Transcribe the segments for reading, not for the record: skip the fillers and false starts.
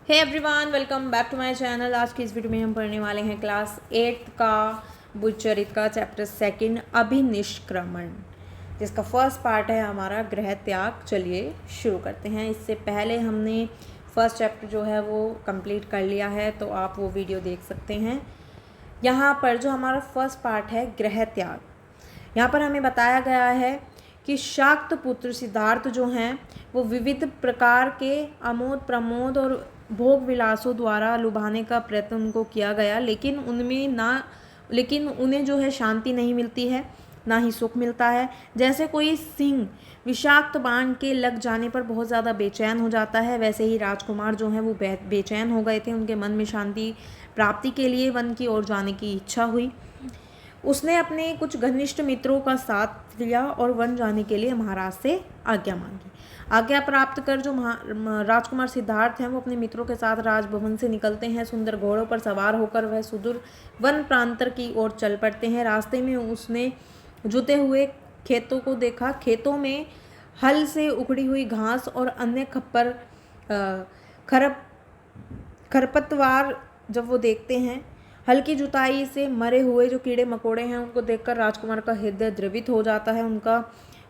Hey everyone, welcome back to my channel. आज की इस वीडियो में हम पढ़ने वाले हैं क्लास 8 का बुद्धचरित का चैप्टर 2 अभिनिष्क्रमण, जिसका फर्स्ट पार्ट है हमारा गृह त्याग। चलिए शुरू करते हैं। इससे पहले हमने फर्स्ट चैप्टर जो है वो कंप्लीट कर लिया है, तो आप वो वीडियो देख सकते हैं। यहाँ पर जो हमारा फर्स्ट पार्ट है गृह त्याग, यहाँ पर हमें बताया गया है कि शाक्त पुत्र सिद्धार्थ जो हैं वो विविध प्रकार के आमोद प्रमोद और भोग विलासों द्वारा लुभाने का प्रयत्न उनको किया गया, लेकिन उन्हें जो है शांति नहीं मिलती है, ना ही सुख मिलता है। जैसे कोई सिंह विषाक्त बाण के लग जाने पर बहुत ज़्यादा बेचैन हो जाता है, वैसे ही राजकुमार जो हैं वो बेचैन हो गए थे। उनके मन में शांति प्राप्ति के लिए वन की ओर जाने की इच्छा हुई। उसने अपने कुछ घनिष्ठ मित्रों का साथ लिया और वन जाने के लिए महाराज से आज्ञा मांगी। आज्ञा प्राप्त कर जो राजकुमार सिद्धार्थ हैं वो अपने मित्रों के साथ राजभवन से निकलते हैं। सुंदर घोड़ों पर सवार होकर वह सुदूर वन प्रांतर की ओर चल पड़ते हैं। रास्ते में उसने जुते हुए खेतों को देखा। खेतों में हल से उखड़ी हुई घास और अन्य खरपतवार जब वो देखते हैं, हल्की जुताई से मरे हुए जो कीड़े मकोड़े हैं उनको देखकर राजकुमार का हृदय द्रवित हो जाता है।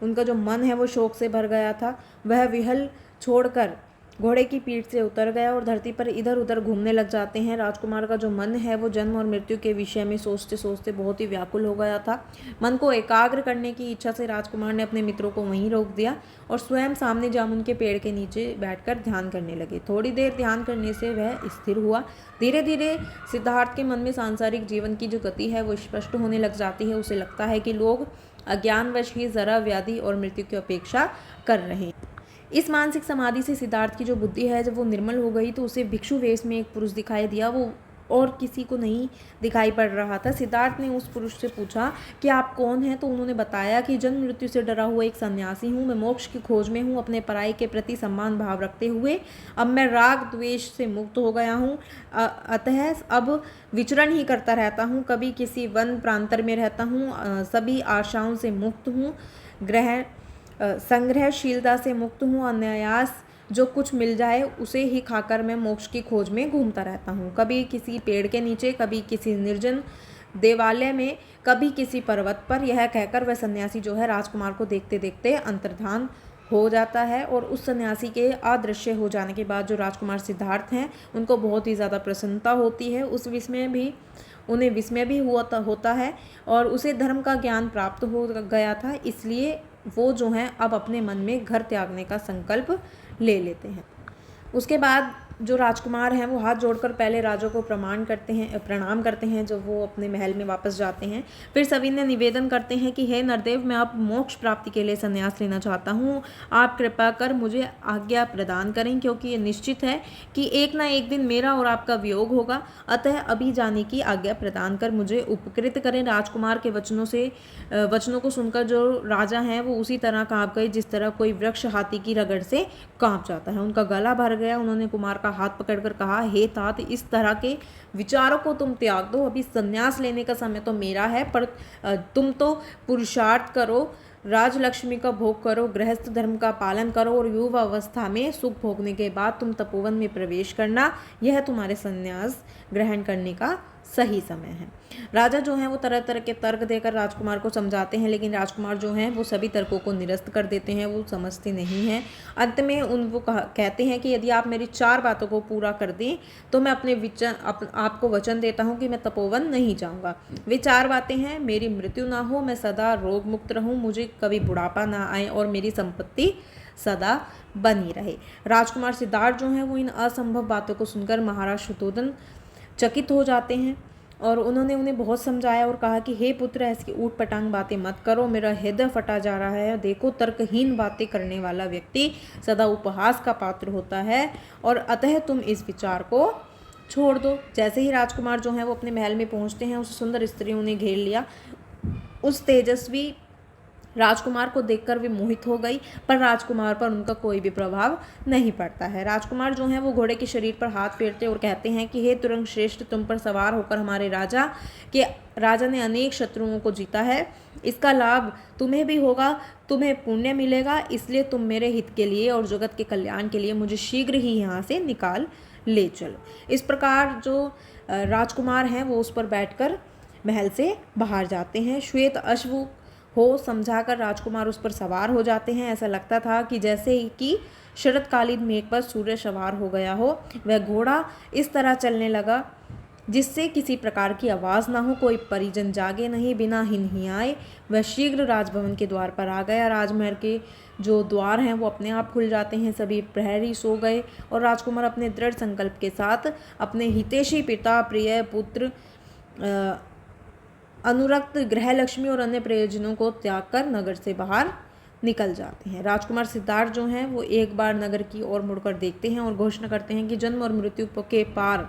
उनका जो मन है वो शोक से भर गया था। वह विहल छोड़कर घोड़े की पीठ से उतर गया और धरती पर इधर उधर घूमने लग जाते हैं। राजकुमार का जो मन है वो जन्म और मृत्यु के विषय में सोचते सोचते बहुत ही व्याकुल हो गया था। मन को एकाग्र करने की इच्छा से राजकुमार ने अपने मित्रों को वहीं रोक दिया और स्वयं सामने जामुन के पेड़ के नीचे बैठकर ध्यान करने लगे। थोड़ी देर ध्यान करने से वह स्थिर हुआ। धीरे धीरे सिद्धार्थ के मन में सांसारिक जीवन की जो गति है वो स्पष्ट होने लग जाती है। उसे लगता है कि लोग अज्ञानवश ही जरा व्याधि और मृत्यु की अपेक्षा कर रहे हैं। इस मानसिक समाधि से सिद्धार्थ की जो बुद्धि है जब वो निर्मल हो गई तो उसे भिक्षु वेश में एक पुरुष दिखाई दिया। वो और किसी को नहीं दिखाई पड़ रहा था। सिद्धार्थ ने उस पुरुष से पूछा कि आप कौन हैं, तो उन्होंने बताया कि जन्म मृत्यु से डरा हुआ एक सन्यासी हूँ। मैं मोक्ष की खोज में हूँ। अपने पराई के प्रति सम्मान भाव रखते हुए अब मैं राग द्वेष से मुक्त हो गया हूँ। अतः अब विचरण ही करता रहता हूँ। कभी किसी वन प्रांतर में रहता हूँ। सभी आशाओं से मुक्त हूँ। संग्रहशीलता से मुक्त हूँ। अनायास जो कुछ मिल जाए उसे ही खाकर मैं मोक्ष की खोज में घूमता रहता हूँ। कभी किसी पेड़ के नीचे, कभी किसी निर्जन देवालय में, कभी किसी पर्वत पर। यह कहकर वह सन्यासी जो है राजकुमार को देखते देखते अंतर्धान हो जाता है। और उस सन्यासी के अदृश्य हो जाने के बाद जो राजकुमार सिद्धार्थ हैं उनको बहुत ही ज़्यादा प्रसन्नता होती है। उन्हें विस्मय भी होता है और उसे धर्म का ज्ञान प्राप्त हो गया था, इसलिए वो जो हैं अब अपने मन में घर त्यागने का संकल्प ले लेते हैं। उसके बाद जो राजकुमार हैं वो हाथ जोड़कर पहले राजा को प्रणाम करते हैं जब वो अपने महल में वापस जाते हैं। फिर सभी ने निवेदन करते हैं कि हे नरदेव, मैं अब मोक्ष प्राप्ति के लिए संन्यास लेना चाहता हूँ। आप कृपा कर मुझे आज्ञा प्रदान करें, क्योंकि ये निश्चित है कि एक ना एक दिन मेरा और आपका वियोग होगा। अतः अभी जाने की आज्ञा प्रदान कर मुझे उपकृत करें। राजकुमार के वचनों को सुनकर जो राजा हैं वो उसी तरह काँप गए जिस तरह कोई वृक्ष हाथी की रगड़ से काँप जाता है। उनका गला भर गया। उन्होंने कुमार हाथ पकड़कर कहा, हे तात, इस तरह के विचारों को तुम त्याग दो। अभी संन्यास लेने का समय तो मेरा है, पर तुम तो पुरुषार्थ करो, राजलक्ष्मी का भोग करो, गृहस्थ धर्म का पालन करो और युवा अवस्था में सुख भोगने के बाद तुम तपोवन में प्रवेश करना। यह तुम्हारे संन्यास ग्रहण करने का सही समय है। राजा जो हैं वो तरह तरह के तर्क देकर राजकुमार को समझाते हैं, लेकिन राजकुमार जो हैं वो सभी तर्कों को निरस्त कर देते हैं। वो समझते नहीं हैं। अंत में वो कहते हैं कि यदि आप मेरी 4 बातों को पूरा कर दें तो मैं आपको वचन देता हूँ कि मैं तपोवन नहीं जाऊँगा। वे 4 बातें हैं, मेरी मृत्यु ना हो, मैं सदा रोग मुक्त रहूँ, मुझे कभी बुढ़ापा ना आए और मेरी संपत्ति सदा बनी रहे। राजकुमार सिद्धार्थ जो हैं वो इन असंभव बातों को सुनकर महाराज शुद्धोधन चकित हो जाते हैं और उन्होंने उन्हें बहुत समझाया और कहा कि हे पुत्र, ऐसी ऊट पटांग बातें मत करो, मेरा हृदय फटा जा रहा है। देखो, तर्कहीन बातें करने वाला व्यक्ति सदा उपहास का पात्र होता है और अतः तुम इस विचार को छोड़ दो। जैसे ही राजकुमार जो हैं वो अपने महल में पहुंचते हैं, उस सुंदर स्त्रियों ने घेर लिया। उस तेजस्वी राजकुमार को देखकर वे मोहित हो गई, पर राजकुमार पर उनका कोई भी प्रभाव नहीं पड़ता है। राजकुमार जो हैं वो घोड़े के शरीर पर हाथ फेरते और कहते हैं कि हे तुरंग श्रेष्ठ, तुम पर सवार होकर हमारे राजा ने अनेक शत्रुओं को जीता है। इसका लाभ तुम्हें भी होगा, तुम्हें पुण्य मिलेगा। इसलिए तुम मेरे हित के लिए और जगत के कल्याण के लिए मुझे शीघ्र ही यहाँ से निकाल ले चलो। इस प्रकार जो राजकुमार हैं वो उस पर बैठकर महल से बाहर जाते हैं। श्वेत अश्व हो समझाकर राजकुमार उस पर सवार हो जाते हैं। ऐसा लगता था कि जैसे कि शरतकालीन मेघ पर सूर्य सवार हो गया हो। वह घोड़ा इस तरह चलने लगा जिससे किसी प्रकार की आवाज़ ना हो, कोई परिजन जागे नहीं, बिना हिनहिनाए वह शीघ्र राजभवन के द्वार पर आ गया। राजमहल के जो द्वार हैं वो अपने आप खुल जाते हैं। सभी प्रहरी सो गए और राजकुमार अपने दृढ़ संकल्प के साथ अपने हितैषी पिता, प्रिय पुत्र, अनुरक्त गृहलक्ष्मी और अन्य प्रयोजनों को त्याग कर नगर से बाहर निकल जाते हैं। राजकुमार सिद्धार्थ जो हैं वो एक बार नगर की ओर मुड़कर देखते हैं और घोषणा करते हैं कि जन्म और मृत्यु के पार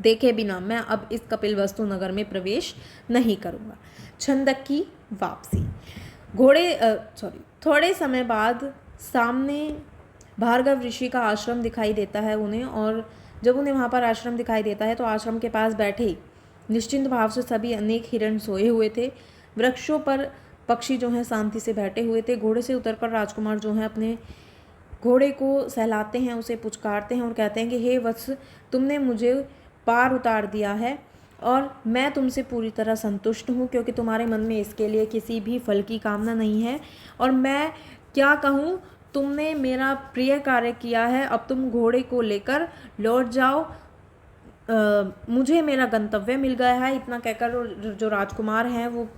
देखे बिना मैं अब इस कपिलवस्तु नगर में प्रवेश नहीं करूँगा। छंदक की वापसी। थोड़े समय बाद सामने भार्गव ऋषि का आश्रम दिखाई देता है उन्हें, और जब उन्हें वहाँ पर आश्रम दिखाई देता है तो आश्रम के पास बैठे निश्चिंत भाव से सभी अनेक हिरण सोए हुए थे। वृक्षों पर पक्षी जो हैं शांति से बैठे हुए थे। घोड़े से उतरकर राजकुमार जो हैं अपने घोड़े को सहलाते हैं, उसे पुचकारते हैं और कहते हैं कि हे वत्स, तुमने मुझे पार उतार दिया है और मैं तुमसे पूरी तरह संतुष्ट हूँ, क्योंकि तुम्हारे मन में इसके लिए किसी भी फल की कामना नहीं है। और मैं क्या कहूँ, तुमने मेरा प्रिय कार्य किया है, अब तुम घोड़े को लेकर लौट जाओ, मुझे मेरा गंतव्य मिल गया है। इतना कहकर जो राजकुमार हैं वो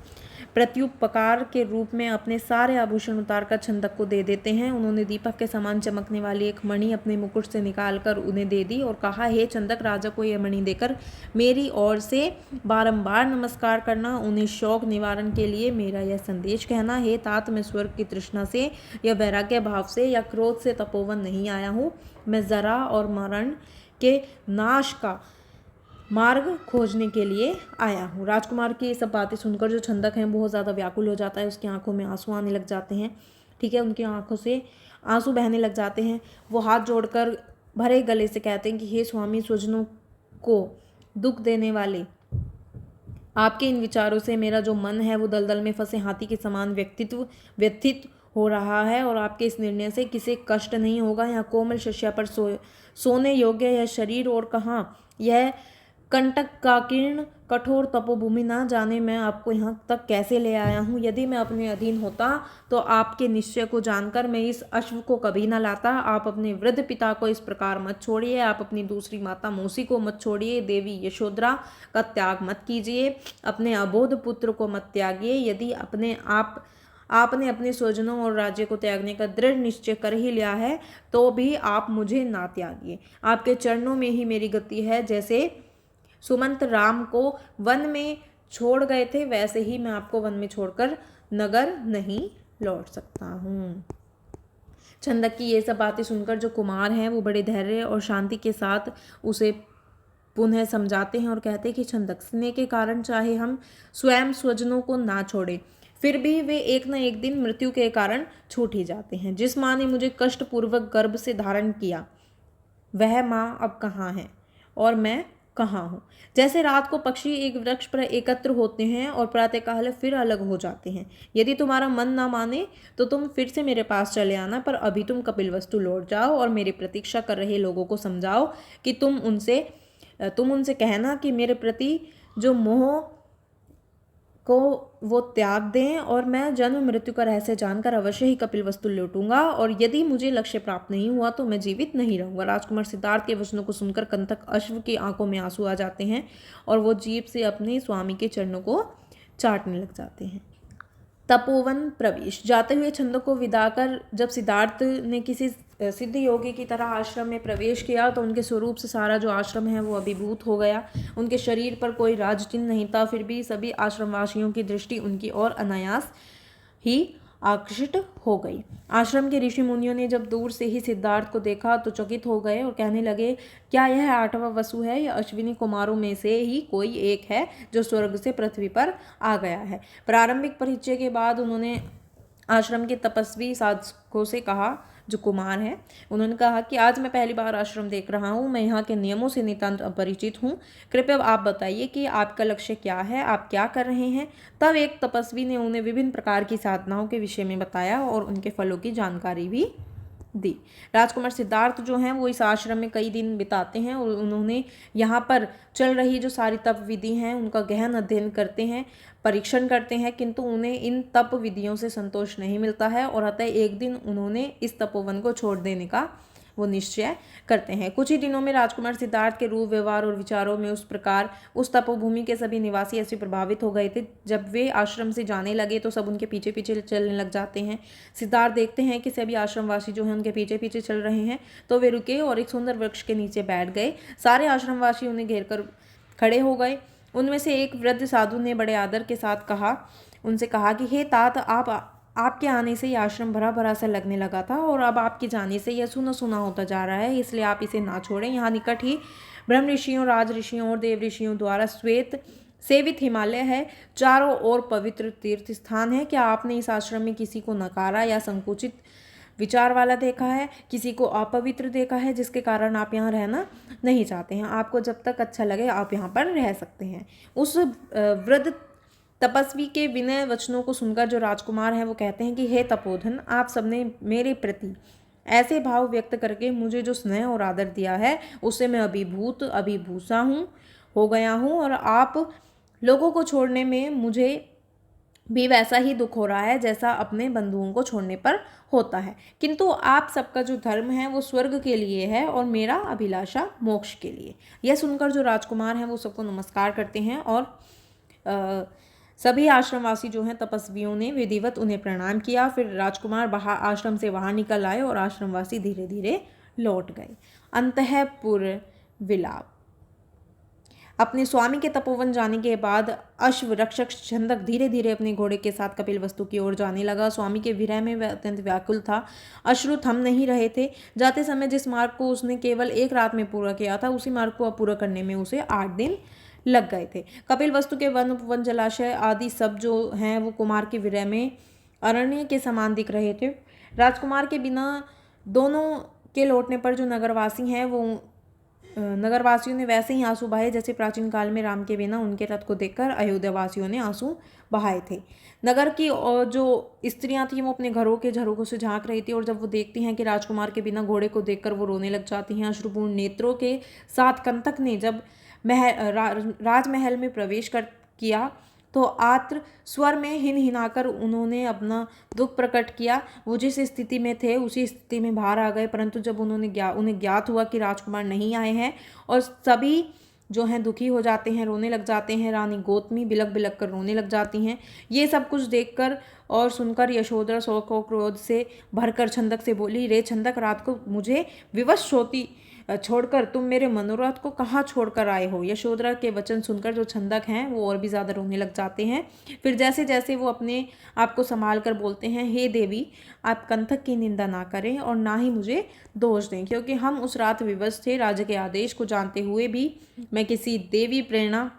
प्रत्युपकार के रूप में अपने सारे आभूषण उतारकर छंदक को दे देते हैं। उन्होंने दीपक के समान चमकने वाली एक मणि अपने मुकुट से निकालकर उन्हें दे दी और कहा, हे छंदक, राजा को यह मणि देकर मेरी ओर से बारंबार नमस्कार करना। उन्हें शौक निवारण के लिए मेरा यह संदेश कहना, हे तात, मैं स्वर्ग की तृष्णा से या वैराग्य भाव से या क्रोध से तपोवन नहीं आया हूँ। मैं जरा और मरण के नाश का मार्ग खोजने के लिए आया हूँ। राजकुमार की ये सब बातें सुनकर जो छंदक हैं बहुत ज़्यादा व्याकुल हो जाता है। उसकी आंखों में आंसू आने लग जाते हैं। ठीक है, उनकी आंखों से आंसू बहने लग जाते हैं। वो हाथ जोड़कर भरे गले से कहते हैं कि हे स्वामी, स्वजनों को दुख देने वाले आपके इन विचारों से मेरा जो मन है वो दलदल में फंसे हाथी के समान व्यथित हो रहा है, और आपके इस निर्णय से किसी कष्ट नहीं होगा। यहाँ कोमल शैया पर सोने योग्य यह शरीर और कहाँ यह कंटक का किरण कठोर तपोभूमि, ना जाने मैं आपको यहाँ तक कैसे ले आया हूँ। यदि मैं अपने अधीन होता तो आपके निश्चय को जानकर मैं इस अश्व को कभी न लाता। आप अपने वृद्ध पिता को इस प्रकार मत छोड़िए, आप अपनी दूसरी माता मौसी को मत छोड़िए, देवी यशोधरा का त्याग मत कीजिए, अपने अबोध पुत्र को मत त्यागिए। यदि आपने अपने स्वजनों और राज्य को त्यागने का दृढ़ निश्चय कर ही लिया है तो भी आप मुझे ना त्यागिए। आपके चरणों में ही मेरी गति है। जैसे सुमंत राम को वन में छोड़ गए थे, वैसे ही मैं आपको वन में छोड़कर नगर नहीं लौट सकता हूँ। छंदक की ये सब बातें सुनकर जो कुमार हैं वो बड़े धैर्य और शांति के साथ उसे पुनः समझाते हैं और कहते हैं कि छंदक, स्नेह के कारण चाहे हम स्वयं स्वजनों को ना छोड़े, फिर भी वे एक न एक दिन मृत्यु के कारण छूट ही जाते हैं। जिस माँ ने मुझे कष्टपूर्वक गर्भ से धारण किया वह माँ अब कहाँ है और मैं कहाँ हूँ। जैसे रात को पक्षी एक वृक्ष पर एकत्र होते हैं और प्रातःकाल फिर अलग हो जाते हैं, यदि तुम्हारा मन ना माने तो तुम फिर से मेरे पास चले आना, पर अभी तुम कपिलवस्तु लौट जाओ और मेरी प्रतीक्षा कर रहे लोगों को समझाओ कि तुम उनसे कहना कि मेरे प्रति जो मोह को वो त्याग दें, और मैं जन्म मृत्यु का रहस्य जानकर अवश्य ही कपिलवस्तु लौटूंगा, और यदि मुझे लक्ष्य प्राप्त नहीं हुआ तो मैं जीवित नहीं रहूंगा। राजकुमार सिद्धार्थ के वचनों को सुनकर कंटक अश्व की आंखों में आंसू आ जाते हैं और वो जीभ से अपने स्वामी के चरणों को चाटने लग जाते हैं। तपोवन प्रवेश। जाते हुए छंदों को विदा कर जब सिद्धार्थ ने किसी सिद्ध योगी की तरह आश्रम में प्रवेश किया तो उनके स्वरूप से सारा जो आश्रम है वो अभिभूत हो गया। उनके शरीर पर कोई राजचिन्ह नहीं था, फिर भी सभी आश्रमवासियों की दृष्टि उनकी ओर अनायास ही आकर्षित हो गई। आश्रम के ऋषि मुनियों ने जब दूर से ही सिद्धार्थ को देखा तो चकित हो गए और कहने लगे, क्या यह 8वां वसु है या अश्विनी कुमारों में से ही कोई एक है जो स्वर्ग से पृथ्वी पर आ गया है। प्रारंभिक परिचय के बाद उन्होंने आश्रम के तपस्वी साधकों से कहा, जो कुमार हैं, उन्होंने कहा कि आज मैं पहली बार आश्रम देख रहा हूँ, मैं यहाँ के नियमों से नितांत अपरिचित हूँ, कृपया आप बताइए कि आपका लक्ष्य क्या है, आप क्या कर रहे हैं। तब एक तपस्वी ने उन्हें विभिन्न प्रकार की साधनाओं के विषय में बताया और उनके फलों की जानकारी भी दी। राजकुमार सिद्धार्थ जो हैं वो इस आश्रम में कई दिन बिताते हैं और उन्होंने यहाँ पर चल रही जो सारी तप विधि हैं उनका गहन अध्ययन करते हैं, परीक्षण करते हैं, किंतु उन्हें इन तप विधियों से संतोष नहीं मिलता है और अतः एक दिन उन्होंने इस तपोवन को छोड़ देने का वो निश्चय करते हैं। कुछ ही दिनों में राजकुमार सिद्धार्थ के रूप, व्यवहार और विचारों में उस प्रकार उस तपोभूमि के सभी निवासी ऐसे प्रभावित हो गए थे, जब वे आश्रम से जाने लगे तो सब उनके पीछे पीछे चलने लग जाते हैं। सिद्धार्थ देखते हैं कि सभी आश्रमवासी जो हैं उनके पीछे पीछे चल रहे हैं, तो वे रुके और एक सुंदर वृक्ष के नीचे बैठ गए। सारे आश्रमवासी उन्हें घेर कर खड़े हो गए। उनमें से एक वृद्ध साधु ने बड़े आदर के साथ उनसे कहा कि हे तात, आपके आने से यह आश्रम भरा भरा सा लगने लगा था और अब आपके जाने से यह सूना सूना होता जा रहा है, इसलिए आप इसे ना छोड़ें। यहाँ निकट ही ब्रह्म ऋषियों, राज ऋषियों और देव ऋषियों द्वारा श्वेत सेवित हिमालय है, चारों ओर पवित्र तीर्थ स्थान है। क्या आपने इस आश्रम में किसी को नकारा या संकुचित विचार वाला देखा है, किसी को अपवित्र देखा है, जिसके कारण आप यहाँ रहना नहीं चाहते हैं? आपको जब तक अच्छा लगे आप यहाँ पर रह सकते हैं। उस वृद्ध तपस्वी के विनय वचनों को सुनकर जो राजकुमार हैं वो कहते हैं कि हे तपोधन, आप सबने मेरे प्रति ऐसे भाव व्यक्त करके मुझे जो स्नेह और आदर दिया है उससे मैं अभिभूषा हो गया हूँ और आप लोगों को छोड़ने में मुझे भी वैसा ही दुख हो रहा है जैसा अपने बंधुओं को छोड़ने पर होता है, किंतु आप सबका जो धर्म है वो स्वर्ग के लिए है और मेरा अभिलाषा मोक्ष के लिए। यह सुनकर जो राजकुमार हैं वो सबको नमस्कार करते हैं और सभी आश्रमवासी जो हैं तपस्वियों ने विधिवत उन्हें प्रणाम किया। फिर राजकुमार आश्रम से बाहर निकल आए और आश्रमवासी धीरे धीरे लौट गए। अंतःपुर विलाप। अपने स्वामी के तपोवन जाने के बाद अश्व रक्षक छंदक धीरे धीरे अपने घोड़े के साथ कपिलवस्तु की ओर जाने लगा। स्वामी के विरह में वह अत्यंत व्याकुल था, अश्रु थम नहीं रहे थे। जाते समय जिस मार्ग को उसने केवल एक रात में पूरा किया था उसी मार्ग को अब पूरा करने में उसे 8 दिन लग गए थे। कपिलवस्तु के वन, उपवन, जलाशय आदि सब जो हैं वो कुमार के विरह में अरण्य के समान दिख रहे थे। राजकुमार के बिना दोनों के लौटने पर जो नगरवासी हैं वो नगरवासियों ने वैसे ही आंसू बहाए जैसे प्राचीन काल में राम के बिना उनके रथ को देखकर अयोध्यावासियों ने आंसू बहाए थे। नगर की जो स्त्रियां थीं वो अपने घरों के झरोखों से झांक रही थी और जब वो देखती हैं कि राजकुमार के बिना घोड़े को देखकर वो रोने लग जाती हैं। अश्रुपूर्ण नेत्रों के साथ कंतक ने जब राजमहल में प्रवेश किया तो आत्र स्वर में हिनहिनाकर उन्होंने अपना दुख प्रकट किया। वो जिस स्थिति में थे उसी स्थिति में बाहर आ गए, परंतु जब उन्हें ज्ञात हुआ कि राजकुमार नहीं आए हैं और सभी जो हैं दुखी हो जाते हैं, रोने लग जाते हैं। रानी गौतमी बिलक बिलक कर रोने लग जाती हैं। ये सब कुछ देखकर और सुनकर यशोधरा शोक और क्रोध से भरकर छंदक से बोली, रे छंदक, रात को मुझे विवश होती छोड़कर तुम मेरे मनोरथ को कहाँ छोड़कर आए हो? यशोधरा के वचन सुनकर जो छंदक हैं वो और भी ज़्यादा रोने लग जाते हैं। फिर जैसे जैसे वो अपने आप को संभाल कर बोलते हैं, हे देवी, आप कंथक की निंदा ना करें और ना ही मुझे दोष दें, क्योंकि हम उस रात विवश थे। राजा के आदेश को जानते हुए भी मैं किसी देवी प्रेरणा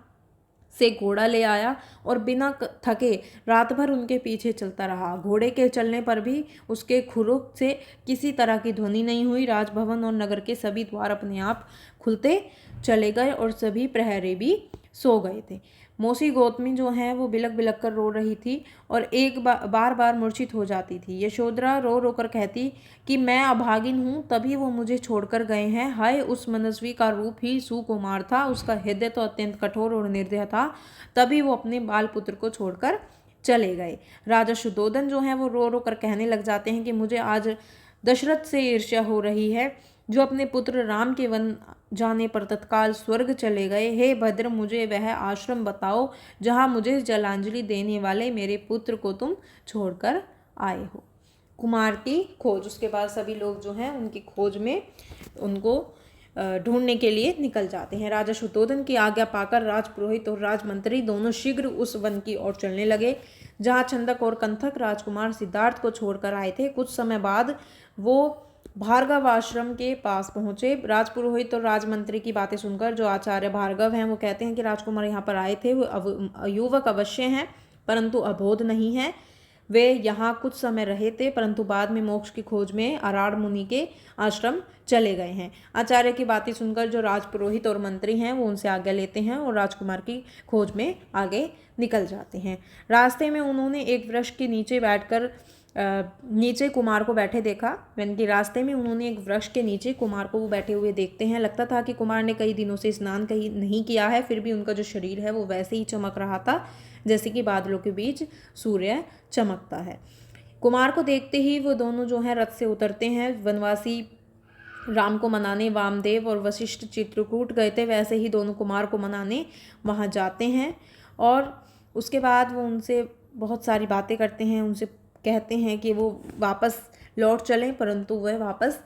से घोड़ा ले आया और बिना थके रात भर उनके पीछे चलता रहा। घोड़े के चलने पर भी उसके खुरों से किसी तरह की ध्वनि नहीं हुई। राजभवन और नगर के सभी द्वार अपने आप खुलते चले गए और सभी प्रहरी भी सो गए थे। मौसी गौतमी जो हैं वो बिलक बिलक कर रो रही थी और एक बार बार मूर्छित हो जाती थी। यशोधरा रो रो कर कहती कि मैं अभागिन हूँ, तभी वो मुझे छोड़कर गए हैं। हाय, उस मनस्वी का रूप ही सुकुमार था, उसका हृदय तो अत्यंत कठोर और निर्दय था, तभी वो अपने बाल पुत्र को छोड़कर चले गए। राजा शुद्धोधन जो हैं वो रो रो कर कहने लग जाते हैं कि मुझे आज दशरथ से ईर्ष्या हो रही है, जो अपने पुत्र राम के वन जाने पर तत्काल स्वर्ग चले गए। हे भद्र, मुझे वह आश्रम बताओ जहाँ मुझे जलांजलि देने वाले मेरे पुत्र को तुम छोड़कर आए हो। कुमार की खोज। उसके बाद सभी लोग जो हैं उनकी खोज में उनको ढूंढने के लिए निकल जाते हैं। राजा शुद्धोधन की आज्ञा पाकर राजपुरोहित और राजमंत्री दोनों शीघ्र उस वन की ओर चलने लगे जहाँ छंदक और कंथक राजकुमार सिद्धार्थ को छोड़कर आए थे। कुछ समय बाद वो भार्गव आश्रम के पास पहुंचे। राजपुरोहित और राजमंत्री की बातें सुनकर जो आचार्य भार्गव हैं वो कहते हैं कि राजकुमार यहाँ पर आए थे, वो युवक अवश्य हैं परंतु अबोध नहीं हैं। वे यहाँ कुछ समय रहे थे परंतु बाद में मोक्ष की खोज में अराड़ मुनि के आश्रम चले गए हैं। आचार्य की बातें सुनकर जो राजपुरोहित और मंत्री हैं वो उनसे आज्ञा लेते हैं और राजकुमार की खोज में आगे निकल जाते हैं। रास्ते में उन्होंने एक वृक्ष के नीचे बैठकर नीचे कुमार को बैठे देखा, यानी कि रास्ते में उन्होंने एक वृक्ष के नीचे कुमार को वो बैठे हुए देखते हैं। लगता था कि कुमार ने कई दिनों से स्नान कहीं नहीं किया है, फिर भी उनका जो शरीर है वो वैसे ही चमक रहा था जैसे कि बादलों के बीच सूर्य चमकता है। कुमार को देखते ही वो दोनों जो हैं रथ से उतरते हैं। वनवासी राम को मनाने वामदेव और वशिष्ठ चित्रकूट गए थे, वैसे ही दोनों कुमार को मनाने वहाँ जाते हैं और उसके बाद वो उनसे बहुत सारी बातें करते हैं, उनसे कहते हैं कि वो वापस लौट चलें, परंतु वह वापस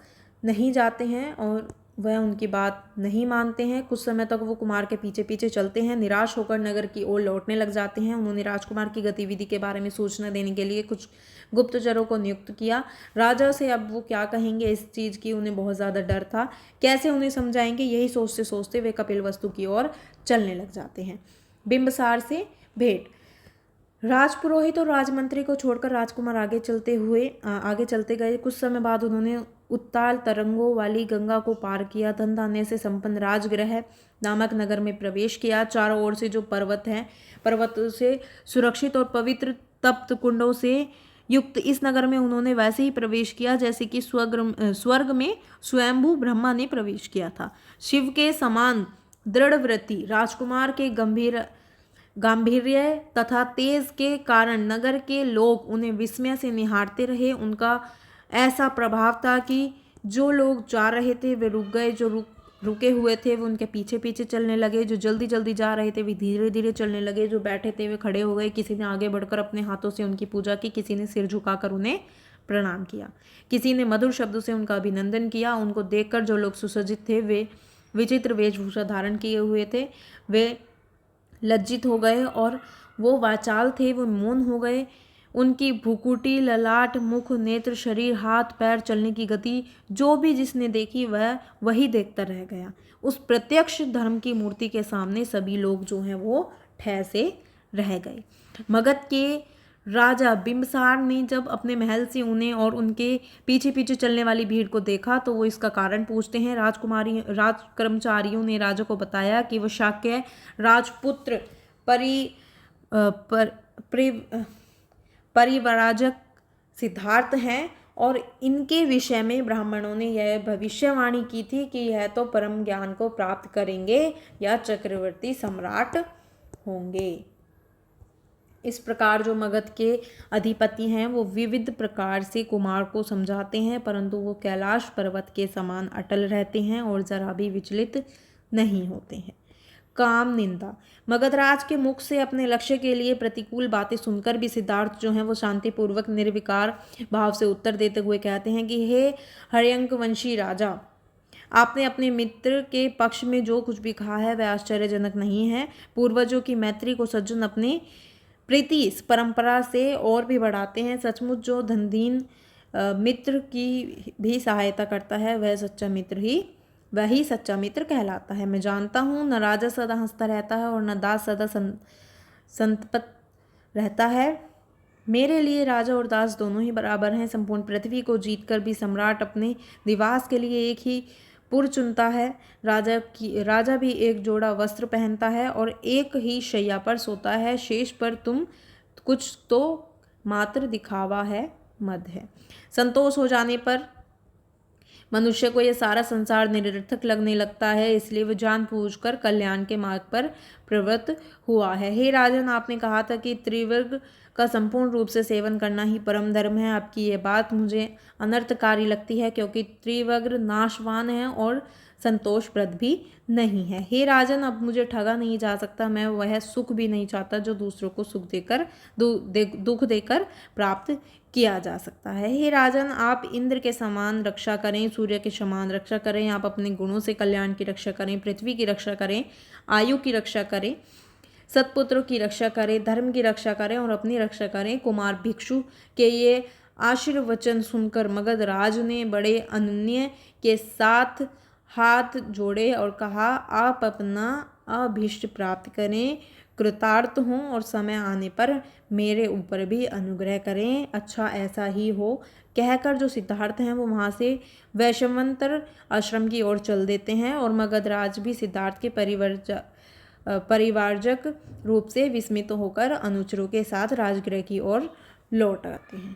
नहीं जाते हैं और वह उनकी बात नहीं मानते हैं। कुछ समय तक वो कुमार के पीछे पीछे चलते हैं, निराश होकर नगर की ओर लौटने लग जाते हैं। उन्होंने राजकुमार की गतिविधि के बारे में सूचना देने के लिए कुछ गुप्तचरों को नियुक्त किया। राजा से अब वो क्या कहेंगे इस चीज़ की उन्हें बहुत ज़्यादा डर था, कैसे उन्हें समझाएंगे, यही सोचते सोचते वे कपिलवस्तु की ओर चलने लग जाते हैं। बिंबसार से भेंट। राजपुरोहित और राजमंत्री को छोड़कर राजकुमार आगे चलते गए। कुछ समय बाद उन्होंने उत्ताल तरंगों वाली गंगा को पार किया, धन धान्य से संपन्न राजगृह नामक नगर में प्रवेश किया। चारों ओर से जो पर्वत हैं, पर्वतों से सुरक्षित और पवित्र तप्त कुंडों से युक्त इस नगर में उन्होंने वैसे ही प्रवेश किया जैसे कि स्वर्ग में स्वयंभू ब्रह्मा ने प्रवेश किया था। शिव के समान दृढ़व्रति राजकुमार के गांभीर्य तथा तेज के कारण नगर के लोग उन्हें विस्मय से निहारते रहे। उनका ऐसा प्रभाव था कि जो लोग जा रहे थे वे रुक गए, जो रुके हुए थे वो उनके पीछे पीछे चलने लगे, जो जल्दी जल्दी जा रहे थे वे धीरे धीरे चलने लगे, जो बैठे थे वे खड़े हो गए। किसी ने आगे बढ़कर अपने हाथों से उनकी पूजा की, किसी ने सिर झुकाकर उन्हें प्रणाम किया, किसी ने मधुर शब्दों से उनका अभिनंदन किया। उनको देखकर जो लोग सुसज्जित थे, वे विचित्र वेशभूषा धारण किए हुए थे, वे लज्जित हो गए और वो वाचाल थे, वो मौन हो गए। उनकी भुकुटी, ललाट, मुख, नेत्र, शरीर, हाथ पैर, चलने की गति जो भी जिसने देखी वह वही देखता रह गया। उस प्रत्यक्ष धर्म की मूर्ति के सामने सभी लोग जो हैं वो ठहसे रह गए। मगध के राजा बिंबसार ने जब अपने महल से उन्हें और उनके पीछे पीछे चलने वाली भीड़ को देखा तो वो इसका कारण पूछते हैं। राजकर्मचारियों ने राजा को बताया कि वो शाक्य राजपुत्र परिव्राजक सिद्धार्थ हैं और इनके विषय में ब्राह्मणों ने यह भविष्यवाणी की थी कि यह तो परम ज्ञान को प्राप्त करेंगे या चक्रवर्ती सम्राट होंगे। इस प्रकार जो मगध के अधिपति हैं वो विविध प्रकार से कुमार को समझाते हैं, परंतु वो कैलाश पर्वत के समान अटल रहते हैं और जरा भी विचलित नहीं होते हैं। काम निंदा। मगधराज के मुख से अपने लक्ष्य के लिए प्रतिकूल बातें सुनकर भी सिद्धार्थ जो हैं वो शांतिपूर्वक निर्विकार भाव से उत्तर देते हुए कहते हैं कि हे हर्यंक वंशी राजा, आपने अपने मित्र के पक्ष में जो कुछ भी कहा है वह आश्चर्यजनक नहीं है। पूर्वजों की मैत्री को सज्जन अपने प्रीति इस परंपरा से और भी बढ़ाते हैं। सचमुच जो धनहीन मित्र की भी सहायता करता है वही सच्चा मित्र कहलाता है। मैं जानता हूँ न राजा सदा हंसता रहता है और न दास सदा संतप्त रहता है। मेरे लिए राजा और दास दोनों ही बराबर हैं। संपूर्ण पृथ्वी को जीतकर भी सम्राट अपने निवास के लिए एक ही पुर चुनता है। राजा भी एक जोड़ा वस्त्र पहनता है और एक ही शैया पर सोता है। शेष पर तुम कुछ तो मात्र दिखावा है, मद है। संतोष हो जाने पर मनुष्य को यह सारा संसार निरर्थक लगने लगता है, इसलिए वह जानबूझकर कल्याण के मार्ग पर प्रवृत्त हुआ है। हे राजन, आपने कहा था कि त्रिवर्ग का संपूर्ण रूप से सेवन करना ही परम धर्म है। आपकी ये बात मुझे अनर्थकारी लगती है क्योंकि त्रिवर्ग नाशवान है और संतोषप्रद भी नहीं है। हे राजन, अब मुझे ठगा नहीं जा सकता। मैं वह सुख भी नहीं चाहता जो दूसरों को सुख देकर दुख देकर प्राप्त किया जा सकता है। हे राजन, आप इंद्र के समान रक्षा करें, सूर्य के समान रक्षा करें। आप अपने गुणों से कल्याण की रक्षा करें, पृथ्वी की रक्षा करें, आयु की रक्षा करें, सत्पुत्रों की रक्षा करें, धर्म की रक्षा करें और अपनी रक्षा करें। कुमार भिक्षु के ये आशीर्वचन सुनकर मगध राज ने बड़े अनन्य के साथ हाथ जोड़े और कहा, आप अपना अभीष्ट प्राप्त करें, कृतार्थ हों और समय आने पर मेरे ऊपर भी अनुग्रह करें। अच्छा ऐसा ही हो। कहकर जो सिद्धार्थ हैं वो वहाँ से वैश्वानर आश्रम की ओर चल देते हैं और मगधराज भी सिद्धार्थ के परिवारजक रूप से विस्मित होकर अनुचरों के साथ राजगृह की ओर लौट आते हैं।